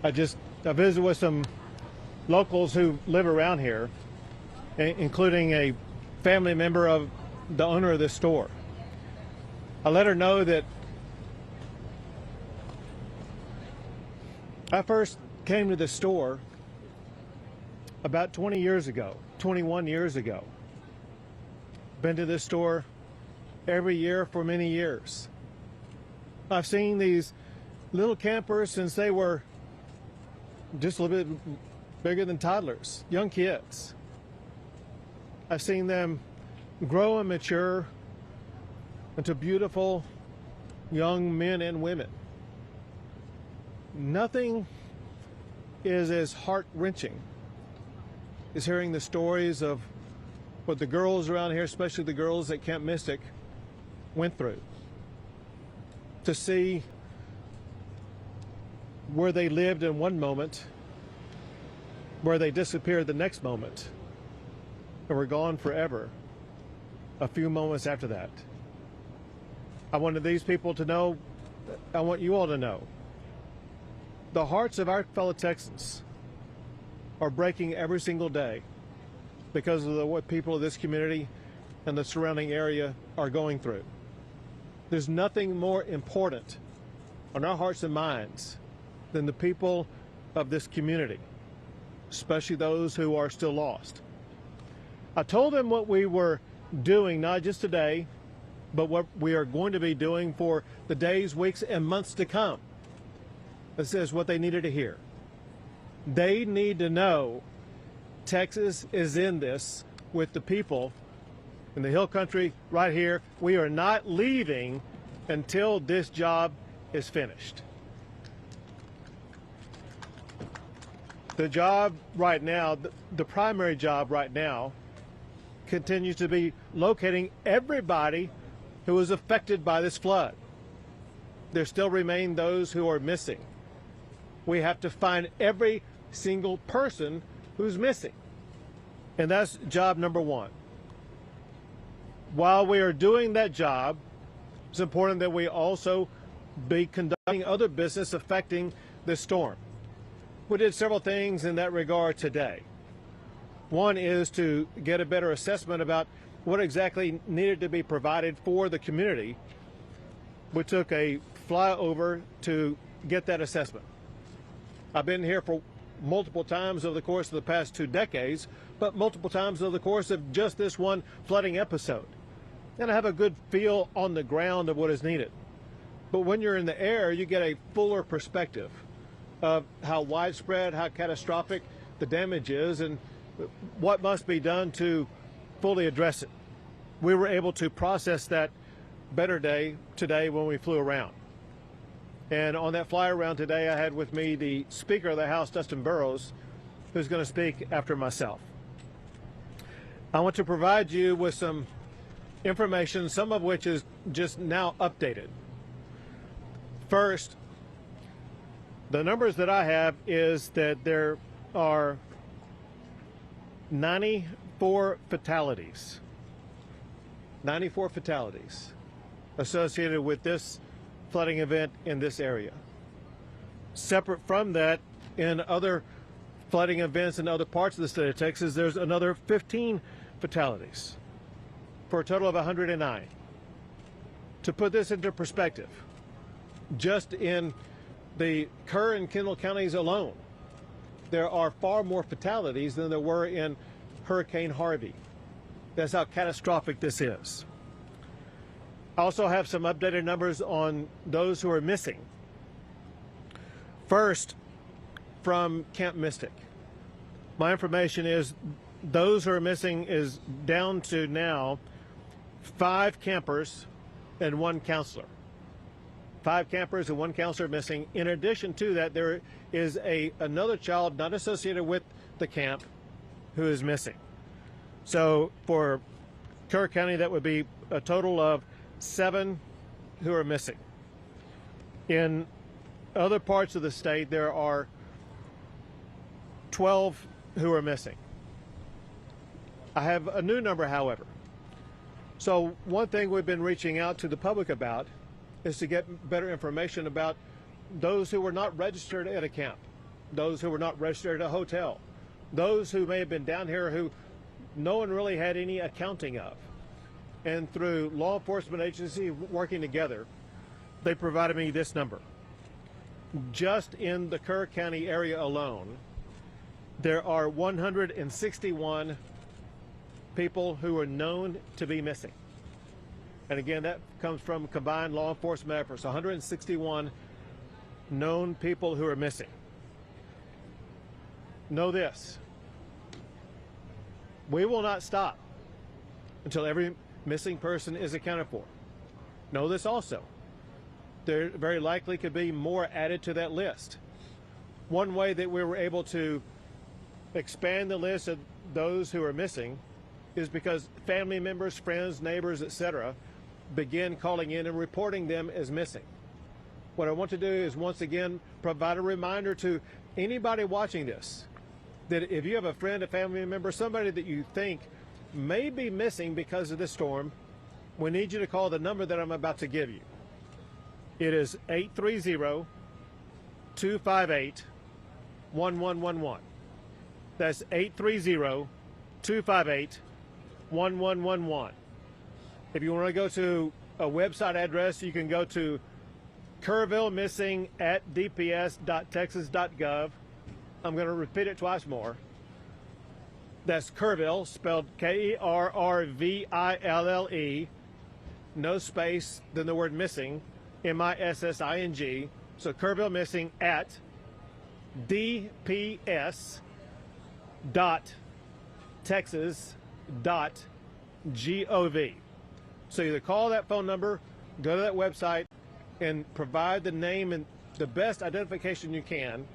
I visited with some locals who live around here, including a family member of the owner of this store. I let her know that I first came to the store about 21 years ago. Been to this store every year for many years. I've seen these little campers since they were just a little bit bigger than toddlers, young kids. I've seen them grow and mature into beautiful young men and women. Nothing is as heart-wrenching as hearing the stories of what the girls around here, especially the girls at Camp Mystic, went through. To see where they lived in one moment, where they disappeared the next moment, and were gone forever a few moments after that. I wanted these people to know, I want you all to know, the hearts of our fellow Texans are breaking every single day because of what people of this community and the surrounding area are going through. There's nothing more important on our hearts and minds than the people of this community, especially those who are still lost. I told them what we were doing, not just today, but what we are going to be doing for the days, weeks, and months to come. This is what they needed to hear. They need to know Texas is in this with the people in the Hill Country right here. We are not leaving until this job is finished. The job right now, the primary job right now, continues to be locating everybody who was affected by this flood. There still remain those who are missing. We have to find every single person who's missing. And that's job number one. While we are doing that job, it's important that we also be conducting other business affecting this storm. We did several things in that regard today. One is to get a better assessment about what exactly needed to be provided for the community. We took a flyover to get that assessment. I've been here for multiple times over the course of the past 2 decades, but multiple times over the course of just this one flooding episode. And I have a good feel on the ground of what is needed. But when you're in the air, you get a fuller perspective of how widespread, how catastrophic the damage is, and what must be done to fully address it. We were able to process that better today when we flew around. And on that fly around today, I had with me the Speaker of the House, Dustin Burrows, who's going to speak after myself. I want to provide you with some information, some of which is just now updated. First, the numbers that I have is that there are 94 fatalities. 94 fatalities associated with this flooding event in this area. Separate from that, in other flooding events in other parts of the state of Texas, there's another 15 fatalities for a total of 109. To put this into perspective, just in the Kerr and Kendall counties alone, there are far more fatalities than there were in Hurricane Harvey. That's how catastrophic this is. I also have some updated numbers on those who are missing. First, from Camp Mystic. My information is those who are missing is down to now 5 campers and 1 counselor. 5 campers and 1 counselor missing. In addition to that, there is another child not associated with the camp who is missing. So for Kerr County, that would be a total of 7 who are missing. In other parts of the state, there are 12 who are missing. I have a new number, however. So one thing we've been reaching out to the public about is to get better information about those who were not registered at a camp. those who were not registered at a hotel, those who may have been down here who no one really had any accounting of. And through law enforcement agency working together, they provided me this number. Just in the Kerr County area alone, there are 161 people who are known to be missing. And again, that comes from combined law enforcement efforts, 161 known people who are missing. Know this, we will not stop until every missing person is accounted for. Know this also, there very likely could be more added to that list. One way that we were able to expand the list of those who are missing is because family members, friends, neighbors, etc. begin calling in and reporting them as missing. What I want to do is once again provide a reminder to anybody watching this that if you have a friend, a family member, somebody that you think may be missing because of this storm, we need you to call the number that I'm about to give you. It is 830-258-1111. That's 830-258-1111. If you want to go to a website address, you can go to kerrvillemissing@dps.texas.gov. I'm going to repeat it twice more. That's Kerrville, spelled Kerrville, no space, then the word missing, MISSING. So Kerrville Missing at dps.texas.gov. So either call that phone number, go to that website, and provide the name and the best identification you can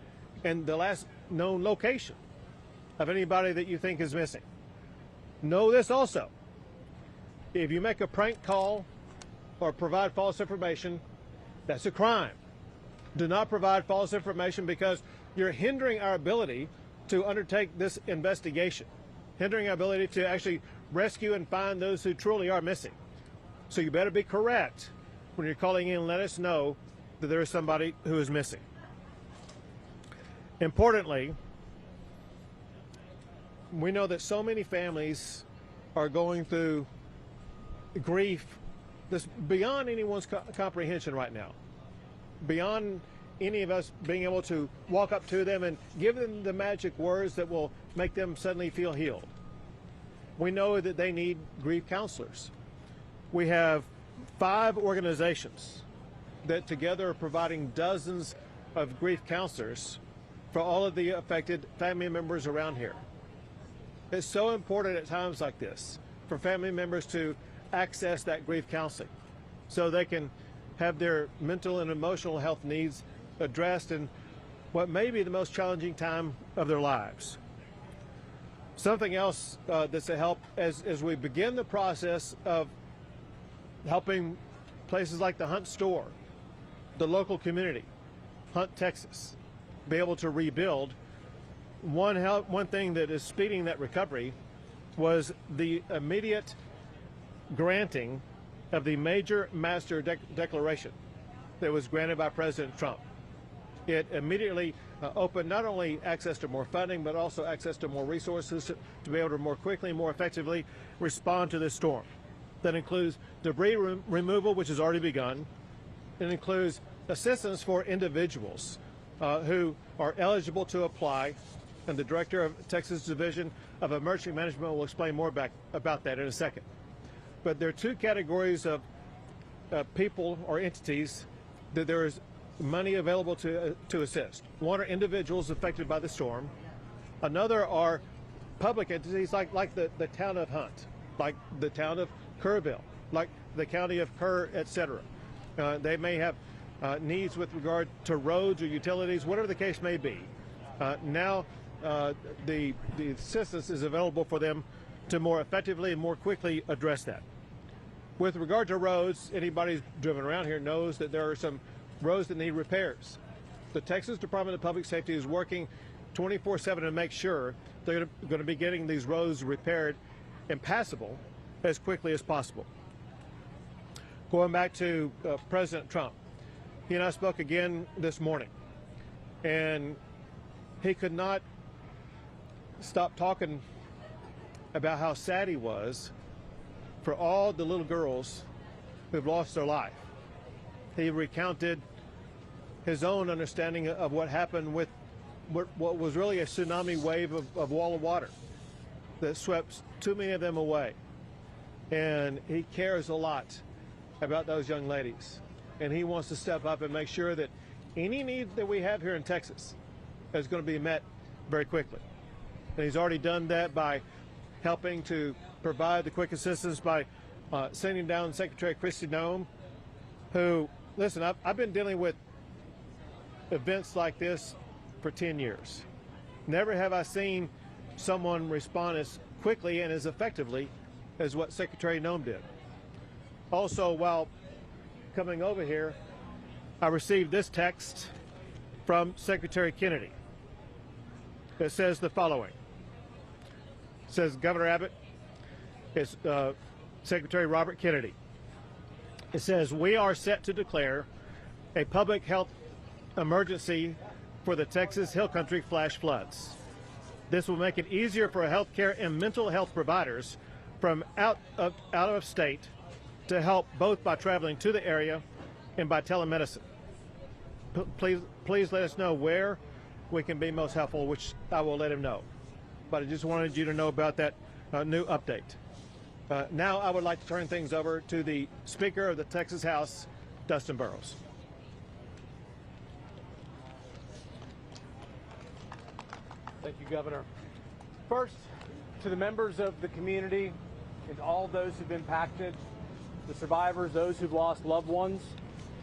and the last known location of anybody that you think is missing. Know this also. If you make a prank call or provide false information, that's a crime. Do not provide false information because you're hindering our ability to undertake this investigation, hindering our ability to actually rescue and find those who truly are missing. So you better be correct when you're calling in and let us know that there is somebody who is missing. Importantly, we know that so many families are going through grief that's beyond anyone's comprehension right now, beyond any of us being able to walk up to them and give them the magic words that will make them suddenly feel healed. We know that they need grief counselors. We have 5 organizations that together are providing dozens of grief counselors for all of the affected family members around here. It's so important at times like this for family members to access that grief counseling so they can have their mental and emotional health needs addressed in what may be the most challenging time of their lives. Something else that's a help as we begin the process of helping places like the Hunt store, the local community, Hunt, Texas, be able to rebuild. One thing that is speeding that recovery was the immediate granting of the major master declaration that was granted by President Trump. It immediately opened not only access to more funding, but also access to more resources to be able to more quickly and more effectively respond to this storm. That includes debris removal, which has already begun. It includes assistance for individuals who are eligible to apply, and the Director of Texas Division of Emergency Management will explain more about that in a second. But there are 2 categories of people or entities that there is money available to assist. One are individuals affected by the storm. Another are public entities like the town of Hunt, like the town of Kerrville, like the county of Kerr, etc. They may have needs with regard to roads or utilities, whatever the case may be. Now the assistance is available for them to more effectively and more quickly address that. With regard to roads, anybody who's driven around here knows that there are some roads that need repairs. The Texas Department of Public Safety is working 24/7 to make sure they're going to be getting these roads repaired and passable as quickly as possible. Going back to President Trump, he and I spoke again this morning, and he could not stop talking about how sad he was for all the little girls who've lost their life. He recounted his own understanding of what happened with what was really a tsunami wave of wall of water that swept too many of them away. And he cares a lot about those young ladies. And he wants to step up and make sure that any need that we have here in Texas is going to be met very quickly. And he's already done that by helping to provide the quick assistance by sending down Secretary Kristi Noem, who, listen, I've been dealing with events like this for 10 years. Never have I seen someone respond as quickly and as effectively as what Secretary Noem did. Also, while coming over here, I received this text from Secretary Kennedy. It says the following. It says, Governor Abbott, it's Secretary Robert Kennedy. It says, we are set to declare a public health emergency for the Texas Hill Country flash floods. This will make it easier for healthcare and mental health providers from out of state to help both by traveling to the area and by telemedicine. Please let us know where we can be most helpful, which I will let him know. But I just wanted you to know about that new update. Now I would like to turn things over to the Speaker of the Texas House, Dustin Burrows. Thank you, Governor. First, to the members of the community and all those who've been impacted, the survivors, those who've lost loved ones,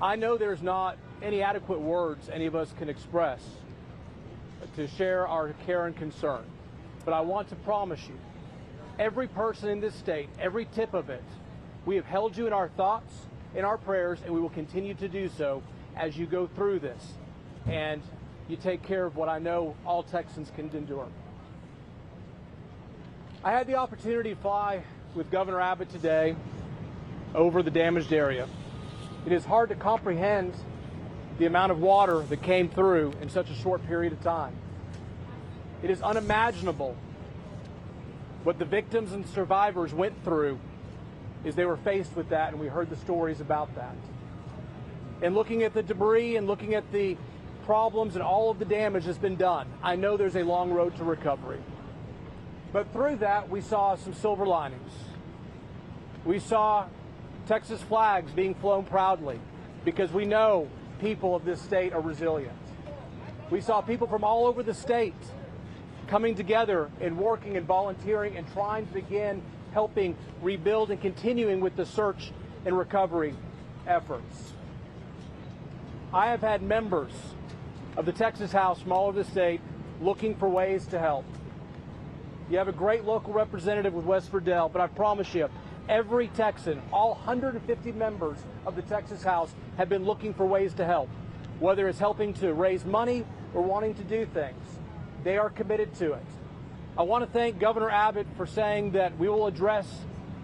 I know there's not any adequate words any of us can express to share our care and concern. But I want to promise you, every person in this state, every tip of it, we have held you in our thoughts, in our prayers, and we will continue to do so as you go through this. And you take care of what I know all Texans can endure. I had the opportunity to fly with Governor Abbott today over the damaged area. It is hard to comprehend the amount of water that came through in such a short period of time. It is unimaginable what the victims and survivors went through as they were faced with that, and we heard the stories about that. And looking at the debris and looking at the problems and all of the damage that's been done, I know there's a long road to recovery. But through that, we saw some silver linings. We saw Texas flags being flown proudly because we know people of this state are resilient. We saw people from all over the state coming together and working and volunteering and trying to begin helping rebuild and continuing with the search and recovery efforts. I have had members of the Texas House from all over the state looking for ways to help. You have a great local representative with West Verdell, but I promise you, every Texan, all 150 members of the Texas House have been looking for ways to help, whether it's helping to raise money or wanting to do things. They are committed to it. I want to thank Governor Abbott for saying that we will address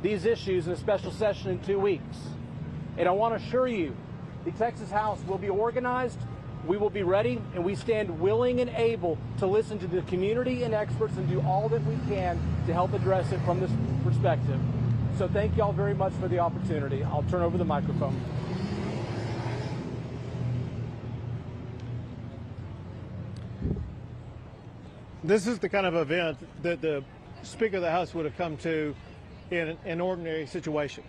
these issues in a special session in 2 weeks. And I want to assure you, the Texas House will be organized, we will be ready, and we stand willing and able to listen to the community and experts and do all that we can to help address it from this perspective. So thank you all very much for the opportunity. I'll turn over the microphone. This is the kind of event that the Speaker of the House would have come to in an ordinary situation.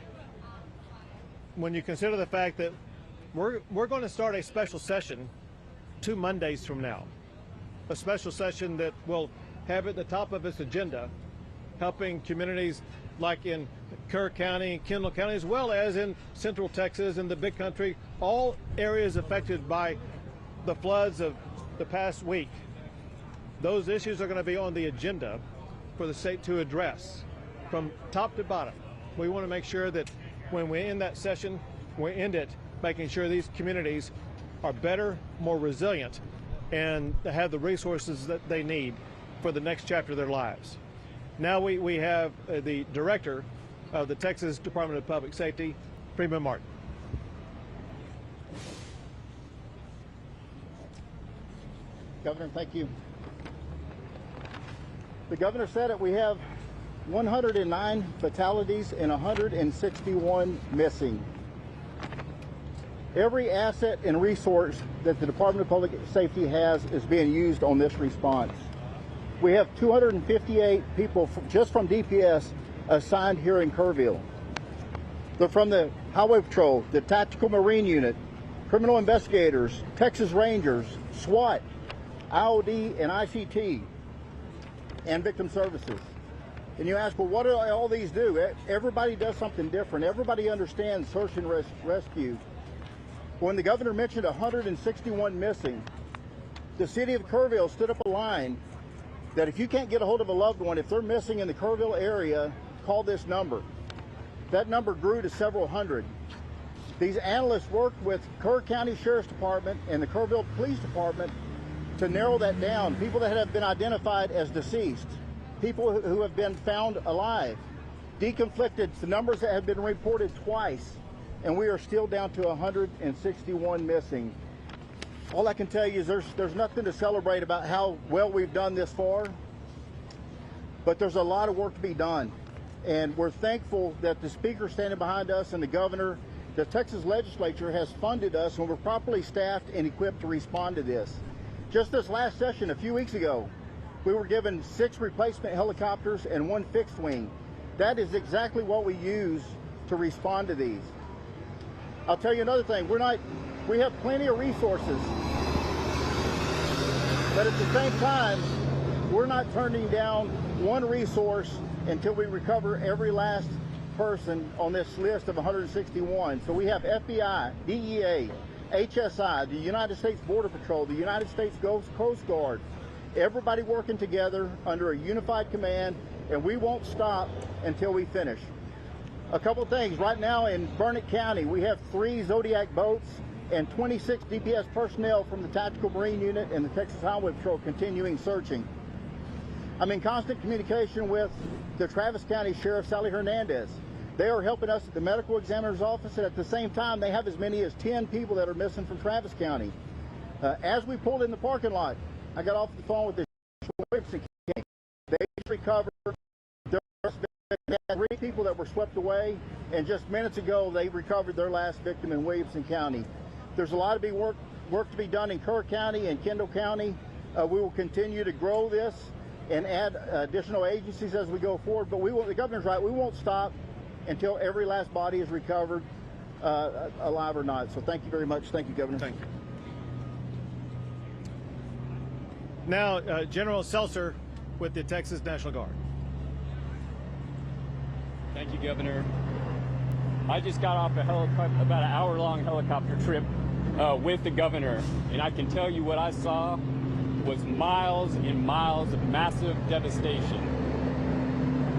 When you consider the fact that we're going to start a special session 2 Mondays from now, a special session that will have at the top of its agenda helping communities like in Kerr County, Kendall County, as well as in Central Texas and the Big Country, all areas affected by the floods of the past week. Those issues are going to be on the agenda for the state to address from top to bottom. We want to make sure that when we end that session, we end it making sure these communities are better, more resilient, and have the resources that they need for the next chapter of their lives. Now we have the Director of the Texas Department of Public Safety, Freeman Martin. Governor, thank you. The governor said it. We have 109 fatalities and 161 missing. Every asset and resource that the Department of Public Safety has is being used on this response. We have 258 people just from DPS assigned here in Kerrville. They're from the Highway Patrol, the Tactical Marine Unit, Criminal Investigators, Texas Rangers, SWAT, IOD and ICT, and Victim Services. And you ask, well, what do all these do? Everybody does something different. Everybody understands search and rescue. When the governor mentioned 161 missing, the city of Kerrville stood up a line that if you can't get a hold of a loved one, if they're missing in the Kerrville area, call this number. That number grew to several hundred. These analysts worked with Kerr County Sheriff's Department and the Kerrville Police Department to narrow that down. People that have been identified as deceased, people who have been found alive, deconflicted, the numbers that have been reported twice, and we are still down to 161 missing. All I can tell you is there's nothing to celebrate about how well we've done this far, but there's a lot of work to be done. And we're thankful that the speaker standing behind us and the governor, the Texas legislature has funded us, and we're properly staffed and equipped to respond to this. Just this last session, a few weeks ago, we were given 6 replacement helicopters and 1 fixed wing. That is exactly what we use to respond to these. I'll tell you another thing, we have plenty of resources, but at the same time, we're not turning down one resource until we recover every last person on this list of 161. So we have FBI, DEA, HSI, the United States Border Patrol, the United States Coast Guard, everybody working together under a unified command, and we won't stop until we finish. A couple of things. Right now in Burnett County, we have 3 Zodiac boats and 26 DPS personnel from the Tactical Marine Unit and the Texas Highway Patrol continuing searching. I'm in constant communication with the Travis County Sheriff, Sally Hernandez. They are helping us at the medical examiner's office, and at the same time, they have as many as 10 people that are missing from Travis County. As we pulled in the parking lot, I got off the phone with the Williamson County. They recovered. They had 3 people that were swept away, and just minutes ago, they recovered their last victim in Williamson County. There's a lot of work to be done in Kerr County and Kendall County. We will continue to grow this and add additional agencies as we go forward, but the governor's right, we won't stop until every last body is recovered, alive or not. So thank you very much. Thank you, Governor. Thank you. Now, General Seltzer with the Texas National Guard. Thank you, Governor. I just got off about an hour-long helicopter trip with the governor, and I can tell you what I saw was miles and miles of massive devastation.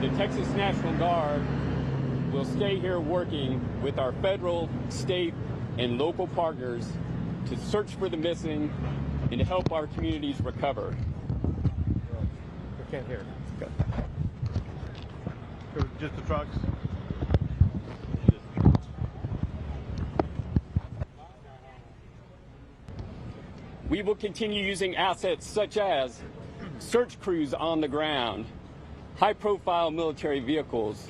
The Texas National Guard will stay here working with our federal, state, and local partners to search for the missing and to help our communities recover. I can't hear. Okay. Just the trucks? We will continue using assets such as search crews on the ground, high-profile military vehicles,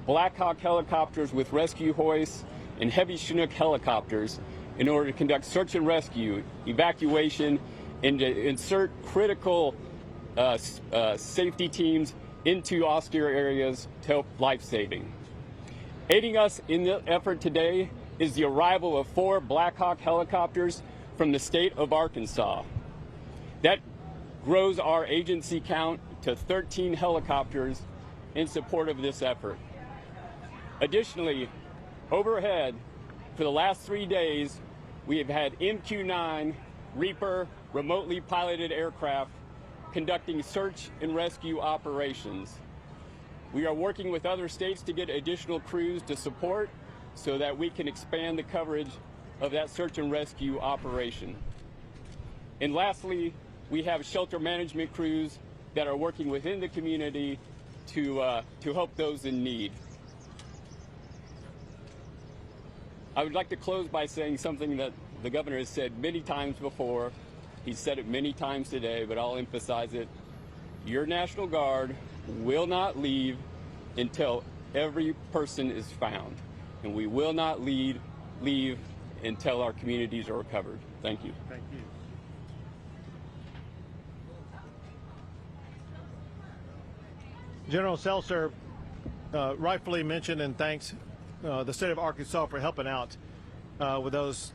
Black Hawk helicopters with rescue hoists, and heavy Chinook helicopters in order to conduct search and rescue, evacuation, and to insert critical safety teams into austere areas to help life-saving. Aiding us in the effort today is the arrival of 4 Black Hawk helicopters from the state of Arkansas. That grows our agency count to 13 helicopters in support of this effort. Additionally, overhead, for the last 3 days, we have had MQ-9 Reaper remotely piloted aircraft conducting search and rescue operations. We are working with other states to get additional crews to support so that we can expand the coverage of that search and rescue operation. And lastly, we have shelter management crews that are working within the community to help those in need. I would like to close by saying something that the governor has said many times before. He's said it many times today, but I'll emphasize it. your National Guard will not leave until every person is found, and we will not leave until our communities are recovered. Thank you. Thank you. General Seltzer rightfully mentioned and thanks the state of Arkansas for helping out with those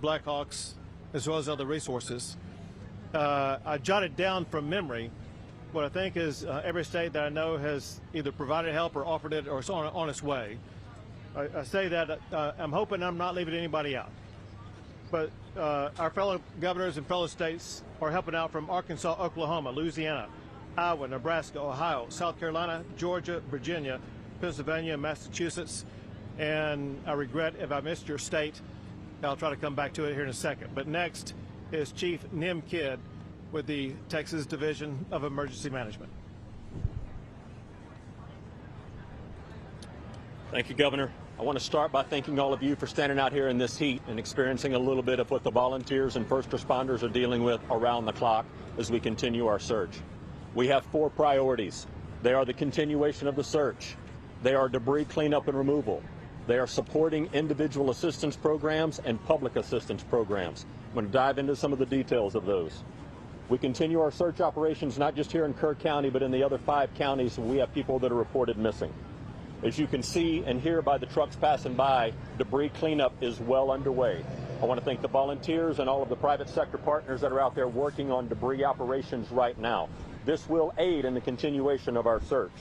Blackhawks as well as other resources. I jotted down from memory what I think is every state that I know has either provided help or offered it or is on its way. I say that I'm hoping I'm not leaving anybody out. But our fellow governors and fellow states are helping out from Arkansas, Oklahoma, Louisiana, Iowa, Nebraska, Ohio, South Carolina, Georgia, Virginia, Pennsylvania, Massachusetts, and I regret if I missed your state. I'll try to come back to it here in a second. But next is Chief Nim Kidd with the Texas Division of Emergency Management. Thank you, Governor. I want to start by thanking all of you for standing out here in this heat and experiencing a little bit of what the volunteers and first responders are dealing with around the clock as we continue our search. We have 4 priorities. They are the continuation of the search. They are debris cleanup and removal. They are supporting individual assistance programs and public assistance programs. I'm going to dive into some of the details of those. We continue our search operations not just here in Kerr County, but in the other 5 counties where we have people that are reported missing. As you can see and hear by the trucks passing by, debris cleanup is well underway. I want to thank the volunteers and all of the private sector partners that are out there working on debris operations right now. This will aid in the continuation of our search.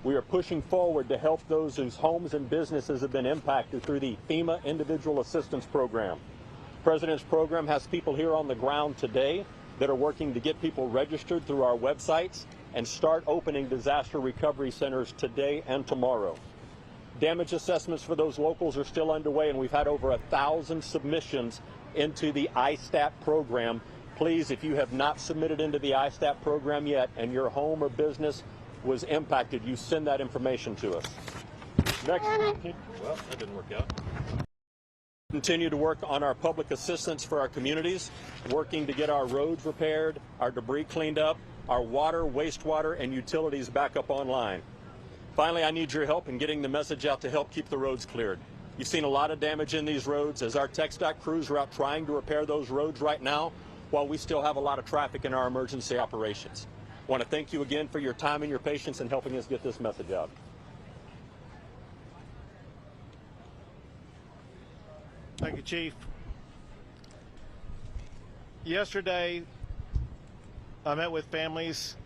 We are pushing forward to help those whose homes and businesses have been impacted through the FEMA Individual Assistance Program. The President's program has people here on the ground today that are working to get people registered through our websites and start opening disaster recovery centers today and tomorrow. Damage assessments for those locals are still underway, and we've had over 1,000 submissions into the ISTAT program. Please, if you have not submitted into the ISTAT program yet and your home or business was impacted, you send that information to us. Next. Well, that didn't work out. Continue to work on our public assistance for our communities, working to get our roads repaired, our debris cleaned up, our water, wastewater, and utilities back up online. Finally, I need your help in getting the message out to help keep the roads cleared. You've seen a lot of damage in these roads as our TxDOT crews are out trying to repair those roads right now while we still have a lot of traffic in our emergency operations. I want to thank you again for your time and your patience in helping us get this message out. Thank you, Chief. Yesterday, I met with families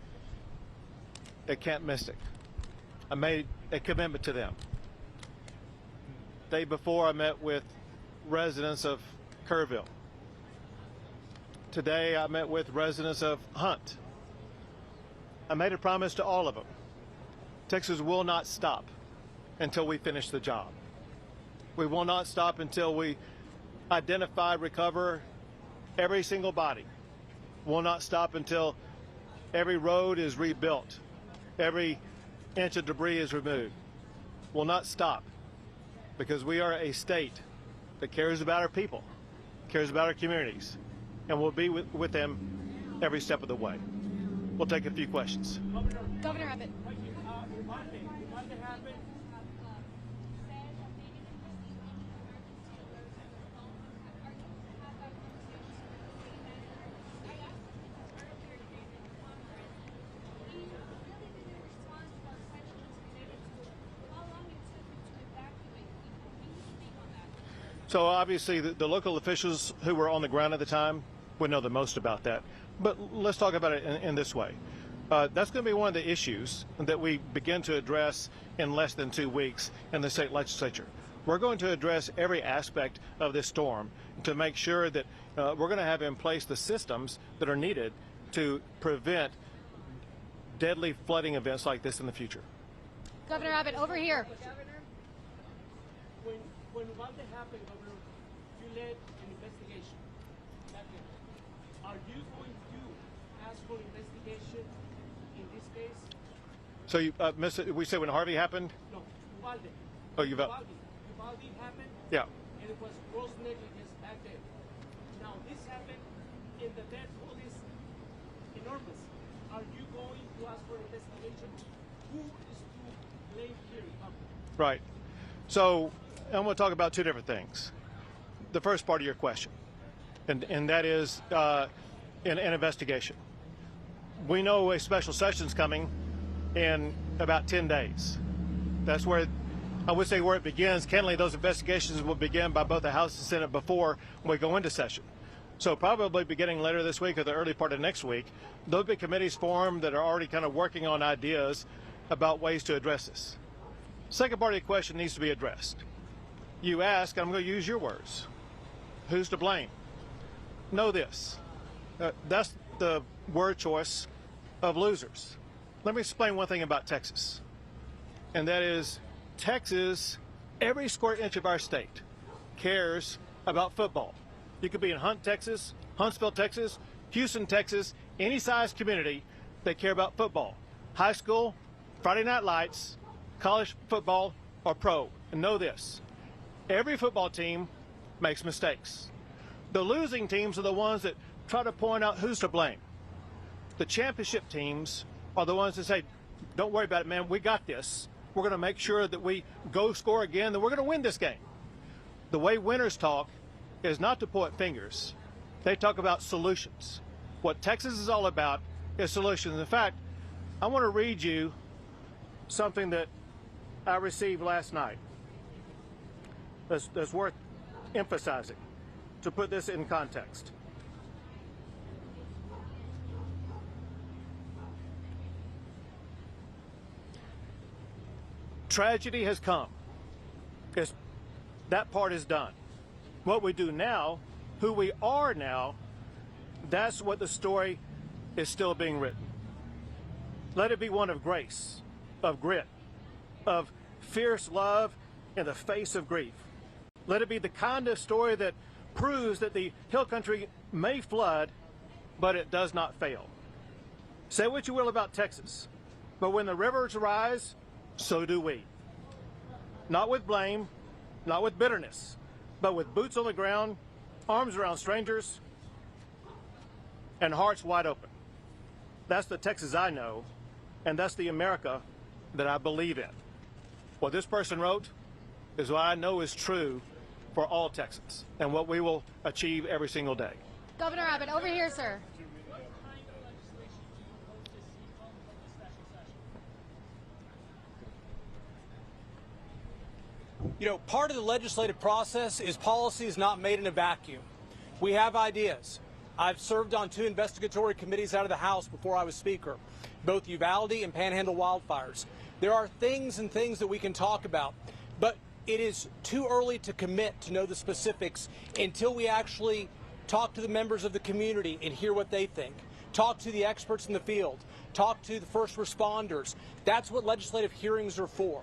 at Camp Mystic. I made a commitment to them. The day before, I met with residents of Kerrville. Today, I met with residents of Hunt. I made a promise to all of them. Texas will not stop until we finish the job. We will not stop until we identify, recover every single body. We'll not stop until every road is rebuilt, every inch of debris is removed. We'll not stop because we are a state that cares about our people, cares about our communities, and we'll be with them every step of the way. We'll take a few questions. Governor Abbott. So obviously the local officials who were on the ground at the time would know the most about that. But let's talk about it in this way. That's going to be one of the issues that we begin to address in less than 2 weeks in the state legislature. We're going to address every aspect of this storm to make sure that we're going to have in place the systems that are needed to prevent deadly flooding events like this in the future. Governor Abbott, over here. When what happened, Governor, you led an investigation. Are you going to ask for investigation in this case? So you, we said when Harvey happened? No, Uvalde. Oh, Uvalde happened. Yeah. And it was gross negligence back then. Now this happened, and the death toll is enormous. Are you going to ask for investigation? Who is to blame here? Right. So I'm going to talk about two different things. The first part of your question, and that is an investigation. We know a special session's coming in about 10 days. That's where, I would say where it begins. Candidly, those investigations will begin by both the House and Senate before we go into session. So probably beginning later this week or the early part of next week, there'll be committees formed that are already kind of working on ideas about ways to address this. Second part of the question needs to be addressed. You ask, and I'm going to use your words, who's to blame? Know this. That's the word choice of losers. Let me explain one thing about Texas, and that is Texas, every square inch of our state cares about football. You could be in Hunt, Texas, Huntsville, Texas, Houston, Texas, any size community, they care about football. High school, Friday night lights, college football, or pro. And know this, every football team makes mistakes. The losing teams are the ones that try to point out who's to blame. The championship teams are the ones that say, don't worry about it, man, we got this. We're going to make sure that we go score again, that we're going to win this game. The way winners talk is not to point fingers. They talk about solutions. What Texas is all about is solutions. In fact, I want to read you something that I received last night that's worth emphasizing to put this in context. Tragedy has come. That part is done. What we do now, who we are now, that's what the story is still being written. Let it be one of grace, of grit, of fierce love in the face of grief. Let it be the kind of story that proves that the hill country may flood, but it does not fail. Say what you will about Texas, but when the rivers rise, so do we. Not with blame, not with bitterness, but with boots on the ground, arms around strangers, and hearts wide open. That's the Texas I know, and that's the America that I believe in. What this person wrote is what I know is true for all Texans, and what we will achieve every single day. Governor Abbott, over here, sir. You know, part of the legislative process is policy is not made in a vacuum. We have ideas. I've served on 2 investigatory committees out of the House before I was Speaker, both Uvalde and Panhandle wildfires. There are things that we can talk about, but it is too early to commit to know the specifics until we actually talk to the members of the community and hear what they think. Talk to the experts in the field. Talk to the first responders. That's what legislative hearings are for.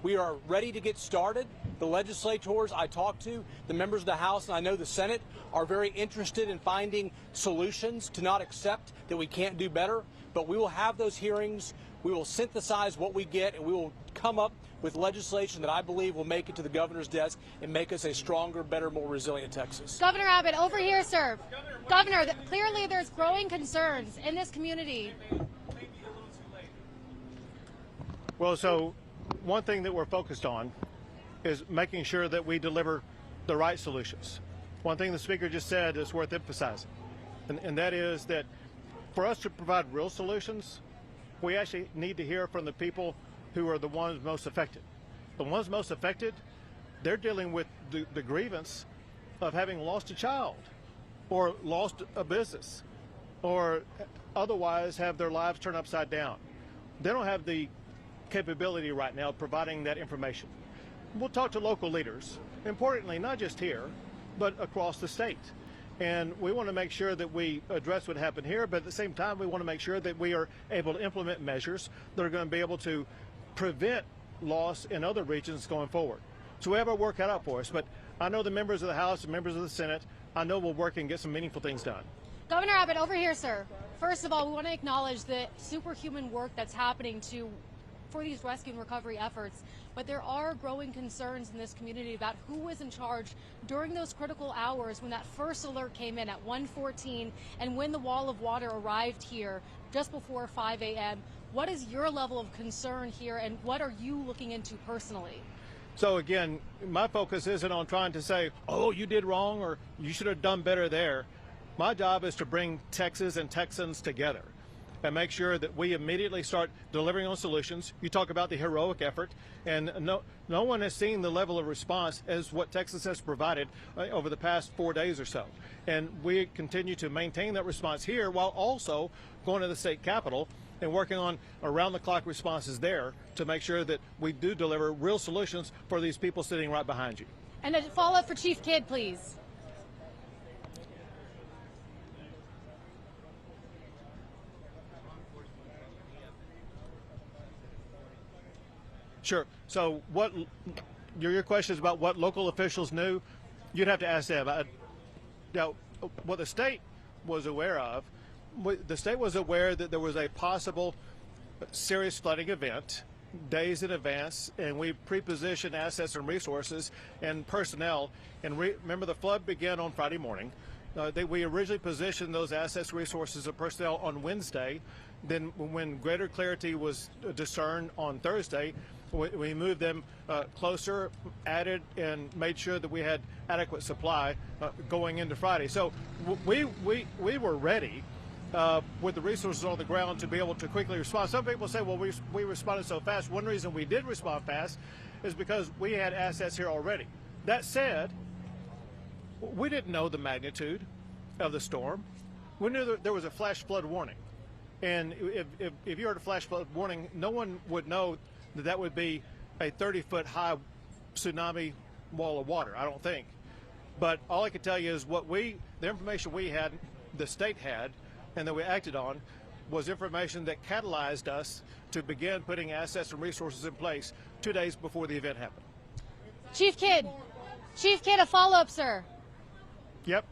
We are ready to get started. The legislators I talk to, the members of the House, and I know the Senate, are very interested in finding solutions to not accept that we can't do better. But we will have those hearings. We will synthesize what we get, and we will come up with legislation that I believe will make it to the governor's desk and make us a stronger, better, more resilient Texas. Governor Abbott, over here, sir. Governor, clearly there's growing concerns in this community. Well, so one thing that we're focused on is making sure that we deliver the right solutions. One thing the speaker just said is worth emphasizing, and that is that for us to provide real solutions, we actually need to hear from the people who are the ones most affected. The ones most affected, they're dealing with the grievance of having lost a child or lost a business or otherwise have their lives turned upside down. They don't have the capability right now of providing that information. We'll talk to local leaders, importantly, not just here, but across the state. And we want to make sure that we address what happened here, but at the same time, we want to make sure that we are able to implement measures that are going to be able to prevent loss in other regions going forward. So we have our work cut out for us, but I know the members of the House and members of the Senate, I know we'll work and get some meaningful things done. Governor Abbott, over here, sir. First of all, we want to acknowledge the superhuman work that's happening for for these rescue and recovery efforts. But there are growing concerns in this community about who was in charge during those critical hours when that first alert came in at 1:14 and when the wall of water arrived here just before 5 a.m. What is your level of concern here, and what are you looking into personally? So again, my focus isn't on trying to say, oh, you did wrong or you should have done better there. My job is to bring Texas and Texans together and make sure that we immediately start delivering on solutions. You talk about the heroic effort, and no one has seen the level of response as what Texas has provided over the past 4 days or so. And we continue to maintain that response here while also going to the state capitol and working on around-the-clock responses there to make sure that we do deliver real solutions for these people sitting right behind you. And a follow-up for Chief Kidd, please. Sure. So what your question is about what local officials knew, you'd have to ask them. Now, what the state was aware of, the state was aware that there was a possible serious flooding event days in advance, and we pre-positioned assets and resources and personnel. And remember, the flood began on Friday morning. We originally positioned those assets, resources, and personnel on Wednesday. Then when greater clarity was discerned on Thursday, we moved them closer, added, and made sure that we had adequate supply going into Friday. So we were ready with the resources on the ground to be able to quickly respond. Some people say, well, we responded so fast. One reason we did respond fast is because we had assets here already. That said, we didn't know the magnitude of the storm. We knew that there was a flash flood warning. And if you heard a flash flood warning, no one would know that that would be a 30-foot high tsunami wall of water, I don't think. But all I can tell you is the information we had, the state had, and that we acted on, was information that catalyzed us to begin putting assets and resources in place 2 days before the event happened. Chief Kidd, a follow-up, sir. Yep.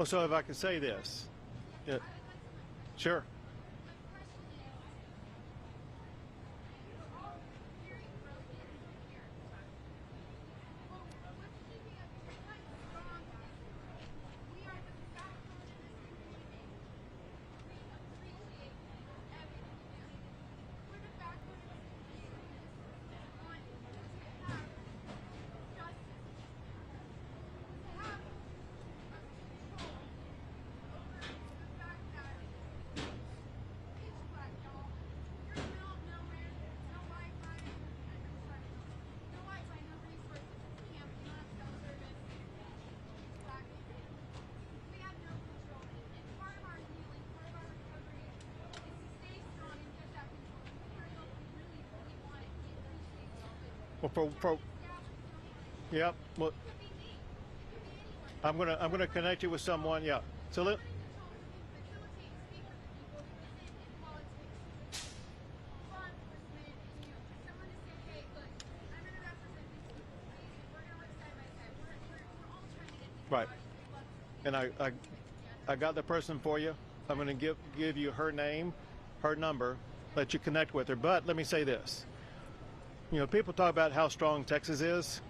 Well, so if I could say this. Yeah. Sure. Well, yep. Well, I'm gonna connect you with someone. Yeah. So let. Right. And I got the person for you. I'm going to give you her name, her number, let you connect with her. But let me say this. You know, people talk about how strong Texas is.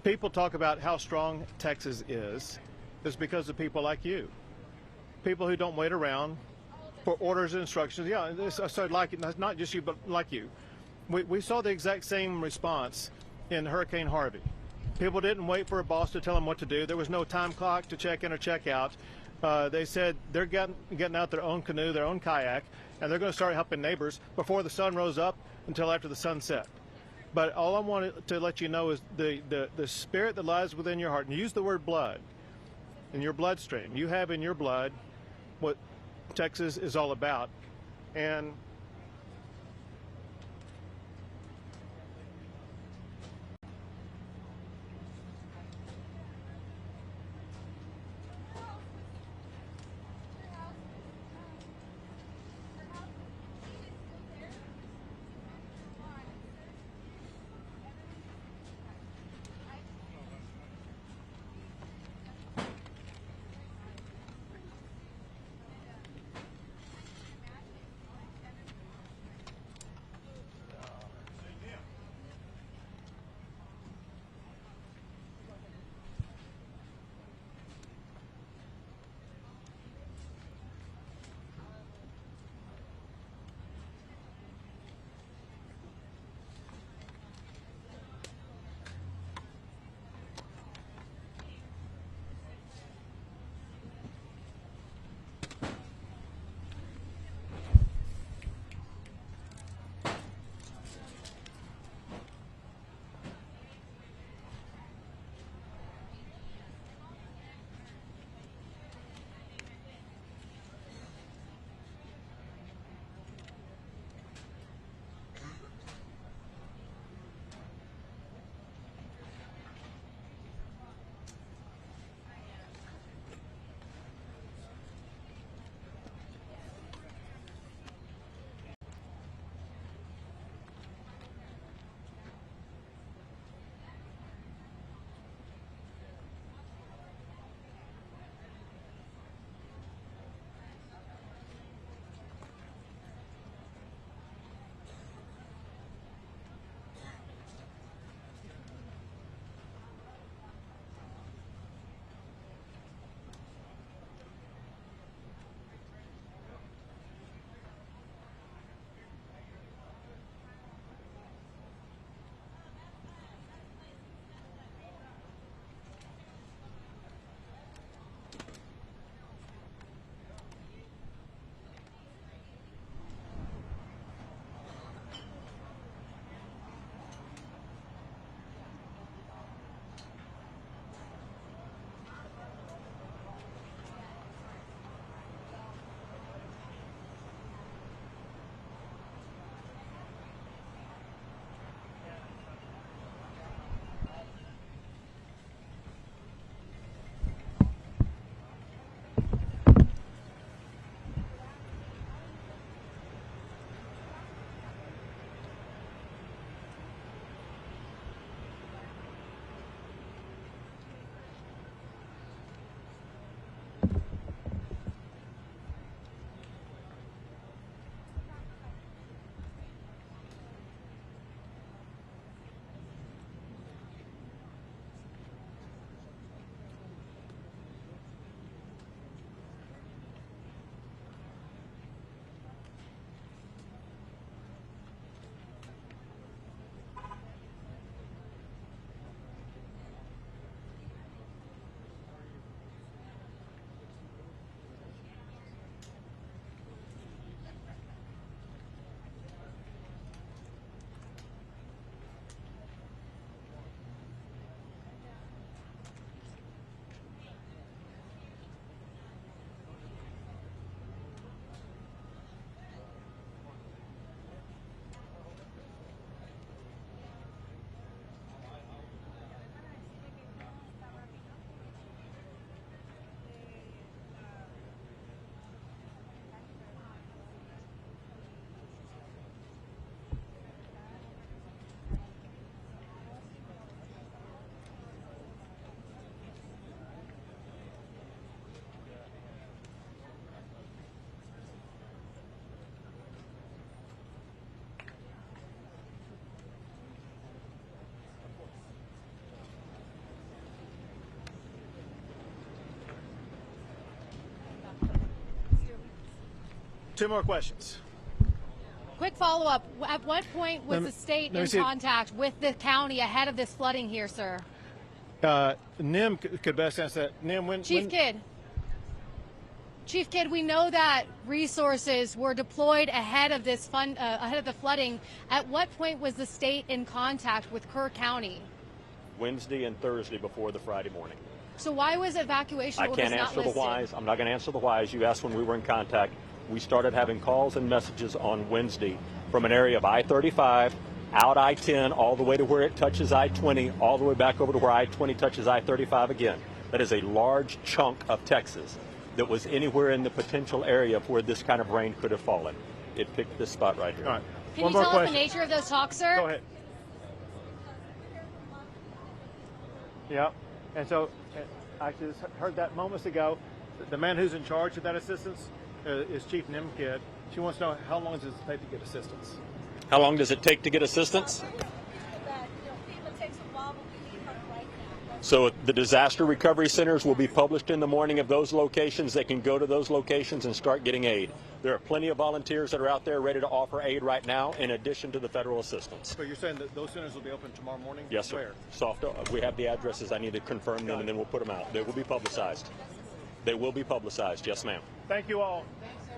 People talk about how strong Texas is because of people like you. People who don't wait around for orders and instructions. Yeah, I started like it, not just you, but like you. We saw the exact same response in Hurricane Harvey. People didn't wait for a boss to tell them what to do. There was no time clock to check in or check out. They said they're getting out their own canoe, their own kayak, and they're going to start helping neighbors before the sun rose up until after the sun set. But all I wanted to let you know is the spirit that lies within your heart, and use the word blood, in your bloodstream. You have in your blood what Texas is all about. And Two more questions. Quick follow-up. At what point was the state in contact with the county ahead of this flooding here, sir? Nim could best answer that. Nim, Chief Kidd, we know that resources were deployed ahead of this ahead of the flooding. At what point was the state in contact with Kerr County? Wednesday and Thursday before the Friday morning. So why was evacuation I orders can't not answer the listed? whys. I'm not going to answer the whys. You asked when we were in contact. We started having calls and messages on Wednesday from an area of I-35, out I-10, all the way to where it touches I-20, all the way back over to where I-20 touches I-35 again. That is a large chunk of Texas that was anywhere in the potential area of where this kind of rain could have fallen. It picked this spot right here. All right. Can you tell us the nature of those talks, sir? Go ahead. Yeah. And so, I just heard that moments ago. The man who's in charge of that assistance is Chief Nim Kidd. She wants to know how long does it take to get assistance? How long does it take to get assistance? So the disaster recovery centers will be published in the morning of those locations. They can go to those locations and start getting aid. There are plenty of volunteers that are out there ready to offer aid right now, in addition to the federal assistance. So you're saying that those centers will be open tomorrow morning? Yes, sir. Where? We have the addresses. I need to confirm them, and then we'll put them out. They will be publicized. They will be publicized. Yes, ma'am. Thank you all.